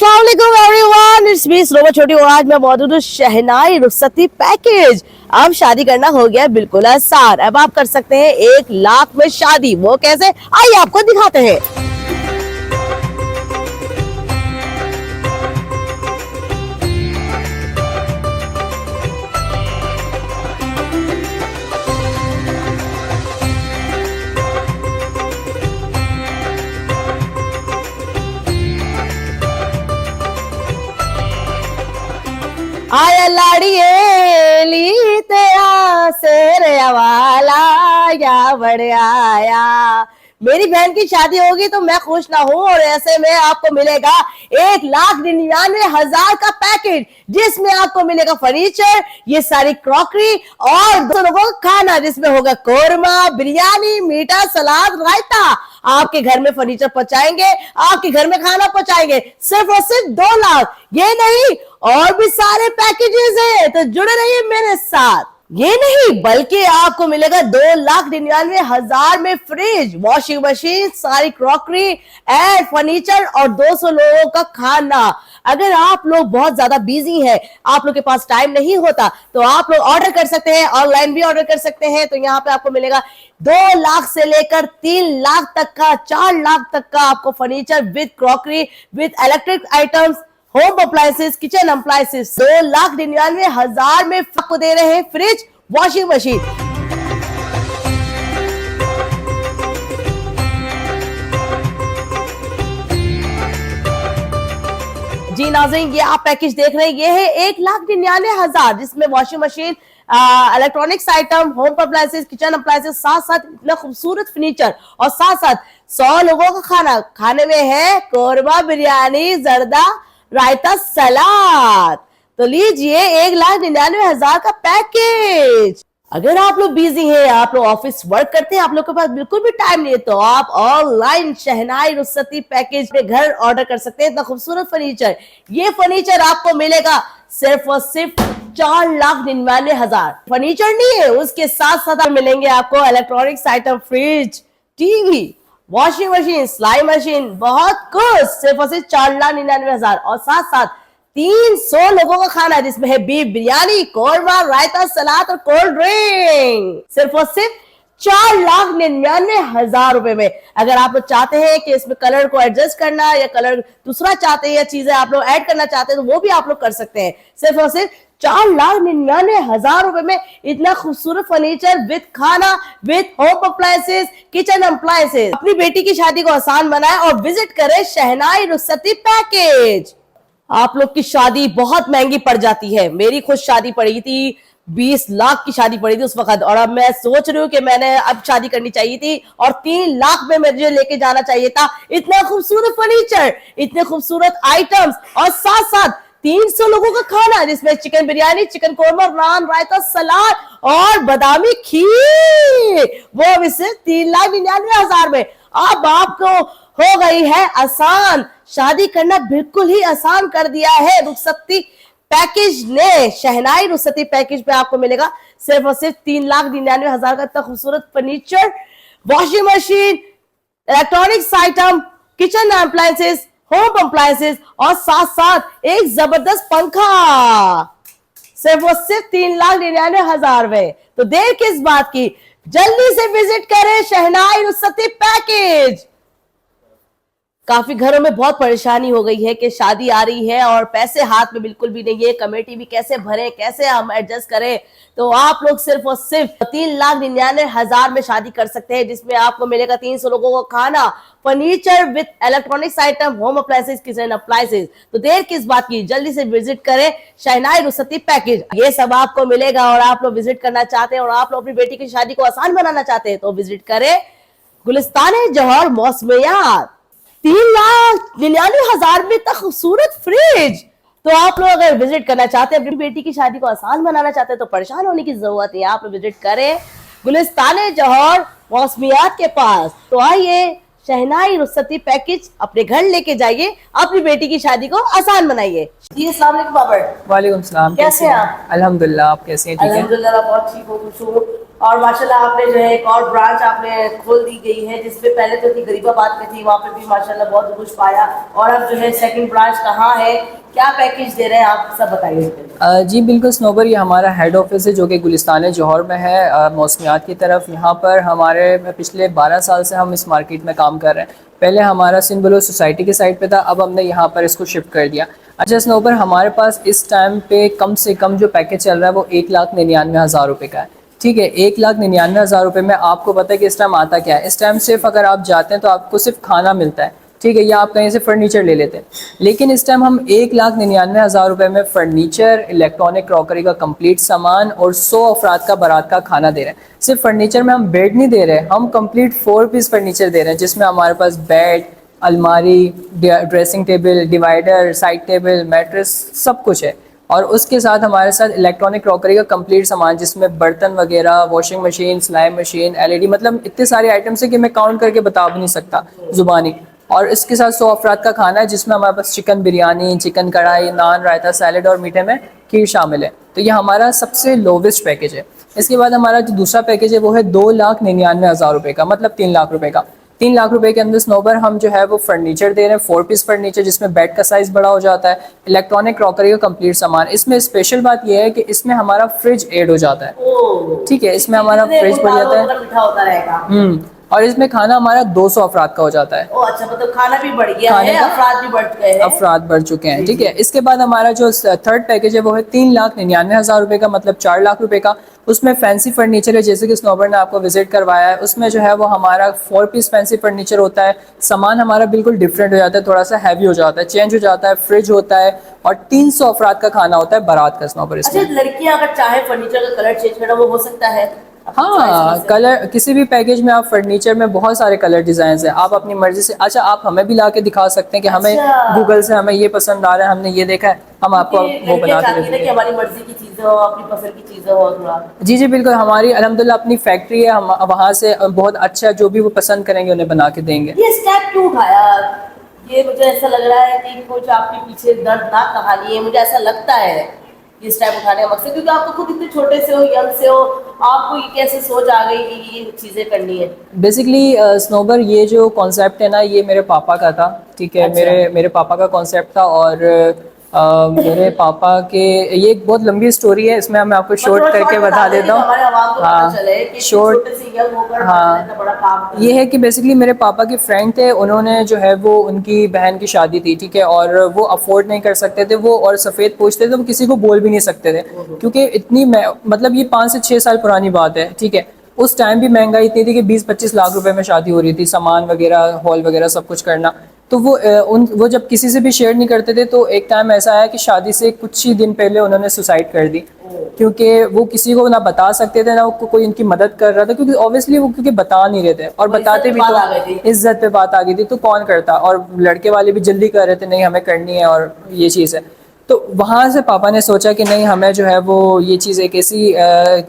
अस्सलाम वालेकुम everyone, it's me स्लोवा छोटी और आज मैं मौजूद हूँ शहनाई रुखसती पैकेज। अब शादी करना हो गया बिल्कुल आसान। अब आप कर सकते हैं 1 लाख में शादी। वो कैसे, आइए आपको दिखाते हैं। आया लाड़िए लीते शेर वाला या बड़े आया। मेरी बहन की शादी होगी तो मैं खुश ना हूँ, और ऐसे में आपको मिलेगा 1,99,000 का पैकेज, जिसमें आपको मिलेगा फर्नीचर, ये सारी क्रॉकरी और 2 लोगों का खाना, जिसमें होगा कोरमा, बिरयानी, मीठा, सलाद, रायता। आपके घर में फर्नीचर पहुंचाएंगे, आपके घर में खाना पहुंचाएंगे, सिर्फ और सिर्फ 2 लाख। ये नहीं, और भी सारे पैकेजेस है, तो जुड़े रहिए मेरे साथ। ये नहीं बल्कि आपको मिलेगा 2,99,000 में फ्रिज, वॉशिंग मशीन, सारी क्रॉकरी एंड फर्नीचर और 200 लोगों का खाना। अगर आप लोग बहुत ज्यादा बिजी हैं, आप लोग के पास टाइम नहीं होता, तो आप लोग ऑर्डर कर सकते हैं, ऑनलाइन भी ऑर्डर कर सकते हैं। तो यहाँ पे आपको मिलेगा 2 लाख से लेकर 3 लाख तक का, 4 लाख तक का आपको furniture with crockery, with electric items, home appliances, kitchen appliances. 2,99,000 में आपको दे रहे हैं फ्रिज, वॉशिंग मशीन। जी नाज़रीन, ये आप पैकेज देख रहे हैं, ये है 1,99,000, जिसमें washing machine, electronics item, home appliances, kitchen appliances, साथ साथ इतना खूबसूरत फर्नीचर और साथ साथ 100 लोगों का खाना। खाने में है कोरमा, बिरयानी, जर्दा, रायता, सलाद। तो लीजिए 1,99,000 का पैकेज। अगर आप लोग बिजी हैं, आप लोग ऑफिस वर्क करते हैं, आप लोग के पास बिल्कुल भी टाइम नहीं है, तो आप ऑनलाइन शहनाई रुखसती पैकेज में घर ऑर्डर कर सकते हैं। इतना खूबसूरत फर्नीचर, ये फर्नीचर आपको मिलेगा सिर्फ और सिर्फ 4,99,000। फर्नीचर नहीं है, उसके साथ साथ मिलेंगे आपको electronics item, fridge, TV, washing machine, सिलाई मशीन, बहुत कुछ, सिर्फ और सिर्फ 4,99,000। और साथ साथ 300 लोगों का खाना, जिसमें है बीफ बिरयानी, कोरमा, रायता, सलाद और कोल्ड ड्रिंक, सिर्फ और सिर्फ 4,99,000 रुपए में। अगर आप लोग चाहते हैं कि इसमें कलर को एडजस्ट करना, या कलर दूसरा चाहते हैं, या चीजें आप लोग ऐड करना चाहते हैं, तो वो भी आप लोग कर सकते हैं। सिर्फ और सिर्फ 4,99,000 रुपए में इतना खूबसूरत फर्नीचर विद खाना, with home appliances, kitchen appliances. अपनी बेटी की शादी को आसान बनाए और विजिट करें शहनाई रुखसती पैकेज। आप लोग की शादी बहुत महंगी पड़ जाती है। मेरी खुद शादी पड़ी थी, 20 लाख की शादी पड़ी थी उस वक्त, और अब मैं सोच रही हूँ कि मैंने अब शादी करनी चाहिए थी और 3 लाख में मुझे लेके जाना चाहिए था। इतना खूबसूरत फर्नीचर, इतने खूबसूरत आइटम्स और साथ साथ 300 लोगों का खाना, जिसमें चिकन बिरयानी, चिकन कोरमा, नान, रायता, सलाद और बादामी खीर, वो भी सिर्फ 3,99,000 में। अब आपको हो गई है आसान, शादी करना बिल्कुल ही आसान कर दिया है रुखसती पैकेज ने। शहनाई रुखसती पैकेज पे आपको मिलेगा सिर्फ और सिर्फ 3,99,000 का इतना खूबसूरत furniture, washing machine, electronics item, kitchen appliances, home appliances और साथ साथ एक जबरदस्त पंखा, सिर्फ और सिर्फ 3,99,000 में। तो देर किस बात की, जल्दी से विजिट करें शहनाई रुखसती पैकेज। काफी घरों में बहुत परेशानी हो गई है कि शादी आ रही है और पैसे हाथ में बिल्कुल भी नहीं है, कमेटी भी कैसे भरें, कैसे हम एडजस्ट करें। तो आप लोग सिर्फ और सिर्फ 3,99,000 में शादी कर सकते हैं, जिसमें आपको मिलेगा 300 लोगों को खाना, furniture with electronics item, home appliances, kitchen appliances. तो देर किस बात की, जल्दी से विजिट करें शहनाई रुखसती पैकेज। ये सब आपको मिलेगा और आप लोग विजिट करना चाहते हैं और आप लोग अपनी बेटी की शादी को आसान बनाना चाहते हैं, तो विजिट करें गुलिस्तान जौहर मौसमियात। 3,99,000 में इतना खूबसूरत फ्रिज। तो आप लोग अगर विजिट करना चाहते हैं, अपनी बेटी की शादी को आसान बनाना चाहते हैं, तो परेशान होने की जरूरत है। आप लोग विजिट करें गुलिस्तान जौहर मौसमियात के पास। तो आइए शहनाई रुखसती पैकेज अपने घर लेके जाइए, अपनी बेटी की शादी को आसान बनाइए। जी अस्सलाम वालेकुम बाबर। वालेकुम सलाम। कैसे हैं आप? अल्हम्दुलिल्लाह, आप कैसे हैं? ठीक है, अल्हम्दुलिल्लाह बहुत ठीक हूँ, खुश हूँ। और माशाल्लाह आपने जो है एक और ब्रांच आपने खोल दी गई है, जिसपे पहले तो थी गरीबाबाद में थी, वहाँ पे भी माशाल्लाह बहुत कुछ पाया, और अब जो है सेकंड ब्रांच कहाँ है, क्या पैकेज दे रहे हैं आप, सब बताइए। जी बिल्कुल स्नोबर, ये हमारा हेड ऑफिस है जो कि गुलिस्तान जौहर में है, मौसमियात की तरफ। यहाँ पर हमारे पिछले 12 साल से हम इस मार्केट में काम कर रहे हैं। पहले हमारा सिंध बलूच सोसाइटी के साइड पे था, अब हमने यहाँ पर इसको शिफ्ट कर दिया। अच्छा स्नोबर, हमारे पास इस टाइम पे कम से कम जो पैकेज चल रहा है वो 1,99,000 रुपये का है। ठीक है, 1,99,000 रुपये में आपको पता है कि इस टाइम आता क्या है। इस टाइम सिर्फ अगर आप जाते हैं तो आपको सिर्फ खाना मिलता है, ठीक है, या आप कहीं से फर्नीचर ले लेते हैं। लेकिन इस टाइम हम 1,99,000 रुपये में फर्नीचर, इलेक्ट्रॉनिक क्रॉकरी का कंप्लीट सामान और 100 अफराद का बारात का खाना दे रहे हैं। सिर्फ फर्नीचर में हम बेड नहीं दे रहे, हम कंप्लीट 4 पीस फर्नीचर दे रहे हैं, जिसमें हमारे पास बेड, अलमारी, dressing table, divider, side table, mattress, सब कुछ है। और उसके साथ हमारे साथ इलेक्ट्रॉनिक क्रॉकरी का कंप्लीट सामान, जिसमें बर्तन वगैरह, वॉशिंग मशीन, सिलाई मशीन, एलईडी, मतलब इतने सारे आइटम्स है कि मैं काउंट करके बता भी नहीं सकता ज़ुबानी। और इसके साथ 100 अफराद का खाना है, जिसमें हमारे पास चिकन बिरयानी, चिकन कढ़ाई, नान, रायता, सैलड और मीठे में खीर शामिल है। तो ये हमारा सबसे लोवेस्ट पैकेज है। इसके बाद हमारा जो दूसरा पैकेज है वो है 2,99,000 रुपये का, मतलब 3 लाख रुपये का। 3 लाख रुपए के अंदर स्नोबर हम जो है वो फर्नीचर दे रहे हैं, 4 पीस फर्नीचर, जिसमें बेड का साइज बड़ा हो जाता है, इलेक्ट्रॉनिक क्रॉकरी का कंप्लीट सामान। इसमें स्पेशल बात यह है कि इसमें हमारा फ्रिज ऐड हो जाता है। ठीक है, इसमें हमारा फ्रिज बढ़ जाता है। और इसमें खाना हमारा 200 अफराद का हो जाता है। ओ अच्छा, मतलब खाना भी बढ़ गया है, अफराद भी बढ़ गए हैं, अफराद बढ़ चुके हैं। ठीक है, इसके बाद हमारा जो थर्ड पैकेज है वो है 3,99,000 रुपये का, मतलब 4 लाख रुपए का। उसमें फैंसी फर्नीचर है, जैसे कि स्नोबर ने आपको विजिट करवाया है। उसमें जो है वो हमारा 4 पीस फैंसी फर्नीचर होता है। सामान हमारा बिल्कुल डिफरेंट हो जाता है, थोड़ा सा हैवी हो जाता है, चेंज हो जाता है, फ्रिज होता है, और 300 अफराद का खाना होता है बारात का स्नोबर। अच्छा, लड़कियां अगर चाहे फर्नीचर का कलर चेंज करना, वो हो सकता है? हाँ, कलर किसी भी पैकेज में आप फर्नीचर में बहुत सारे कलर डिजाइन हैं, आप अपनी मर्जी से। अच्छा, आप हमें भी ला के दिखा सकते हैं कि हमें गूगल से हमें ये पसंद आ रहा है, हमने ये देखा है, हम आपको वो बना के देंगे। हमारी मर्जी की चीजें हो, अपनी पसंद की चीजें हो थोड़ा। जी जी बिल्कुल, हमारी अल्हम्दुलिल्लाह अपनी फैक्ट्री है, हम वहाँ से बहुत अच्छा जो भी वो पसंद करेंगे उन्हें बना के देंगे। ये स्टेप क्यों उठाया? ये मुझे ऐसा लग रहा है कि कुछ आपके पीछे दर्दनाक कहानी है, मुझे ऐसा लगता है ये स्टेप उठाने का मकसद, क्योंकि आप तो खुद इतने छोटे से हो, यंग से हो, आपको ये कैसे सोच आ गई कि ये चीजें करनी है? बेसिकली स्नोबर, ये जो कॉन्सेप्ट है ना, ये मेरे पापा का था। ठीक है, अच्छा। मेरे पापा का कॉन्सेप्ट था। और मेरे पापा के, ये एक बहुत लंबी स्टोरी है, इसमें मैं आपको शॉर्ट करके बता देता हूँ। हाँ, शॉर्ट। हाँ, ये है कि बेसिकली मेरे पापा के फ्रेंड थे, उन्होंने जो है वो, उनकी बहन की शादी थी, ठीक है, और वो अफोर्ड नहीं कर सकते थे वो, और सफ़ेद पूछते थे, वो किसी को बोल भी नहीं सकते थे, क्योंकि इतनी मतलब ये 5 से 6 साल पुरानी बात है। ठीक है, उस टाइम भी महंगाई इतनी थी कि 20-25 लाख रुपए में शादी हो रही थी, सामान वगैरह, हॉल वगैरह सब कुछ करना। तो वो जब किसी से भी शेयर नहीं करते थे, तो एक टाइम ऐसा आया कि शादी से कुछ ही दिन पहले उन्होंने सुसाइड कर दी, क्योंकि वो किसी को ना बता सकते थे, ना वो कोई उनकी मदद कर रहा था, क्योंकि ऑब्वियसली वो क्योंकि बता नहीं रहे थे, और बताते भी तो इज्जत पे बात आ गई थी, तो कौन करता। और लड़के वाले भी जल्दी कर रहे थे, नहीं हमें करनी है, और ये चीज़ है। तो वहाँ से पापा ने सोचा कि नहीं, हमें जो है वो ये चीज़, एक ऐसी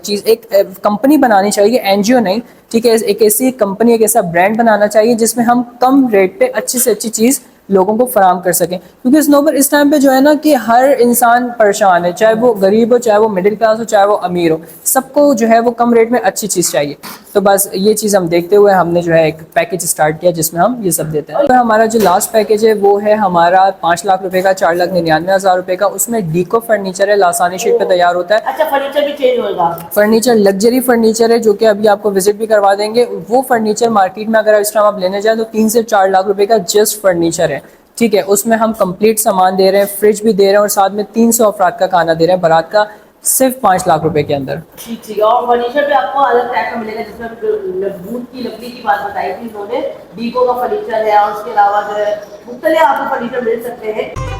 चीज़, एक कंपनी बनानी चाहिए, एनजीओ नहीं, ठीक है, एक ऐसी कंपनी, एक ऐसा ब्रांड बनाना चाहिए जिसमें हम कम रेट पे अच्छी से अच्छी चीज़ लोगों को फराम कर सकें। क्योंकि स्नोबर, इस टाइम पे जो है ना कि हर इंसान परेशान है, चाहे वो गरीब हो, चाहे वो मिडिल क्लास हो, चाहे वो अमीर हो, सबको जो है वो कम रेट में अच्छी चीज़ चाहिए। तो बस ये चीज़ हम देखते हुए हमने जो है एक पैकेज स्टार्ट किया, जिसमें हम ये सब देते हैं। तो हमारा जो लास्ट पैकेज है वो है हमारा 5 लाख रुपए का, 4,99,000 रुपए का। उसमें डीको फर्नीचर है, लासानी शीट पे तैयार होता है। अच्छा, फर्नीचर भी चेंज होगा? फर्नीचर लग्जरी फर्नीचर है, जो कि अभी आपको विजिट भी करवा देंगे। वो फर्नीचर मार्केट में अगर इस टाइम आप लेने जाए तो 3 से 4 लाख रुपए का जस्ट फर्नीचर है। ठीक है, उसमें हम कंप्लीट सामान दे रहे हैं, फ्रिज भी दे रहे हैं, और साथ में 300 अफराद का खाना दे रहे हैं बारात का, सिर्फ 5 लाख रुपए के अंदर। ठीक ठीक। और फर्नीचर पे आपको अलग टाइप का मिलेगा, जिसमें वुड की लकड़ी की बात बताई थी उन्होंने, डीको का फर्नीचर है, और उसके अलावा जो है मुख्तलिफ आपको फर्नीचर मिल सकते हैं।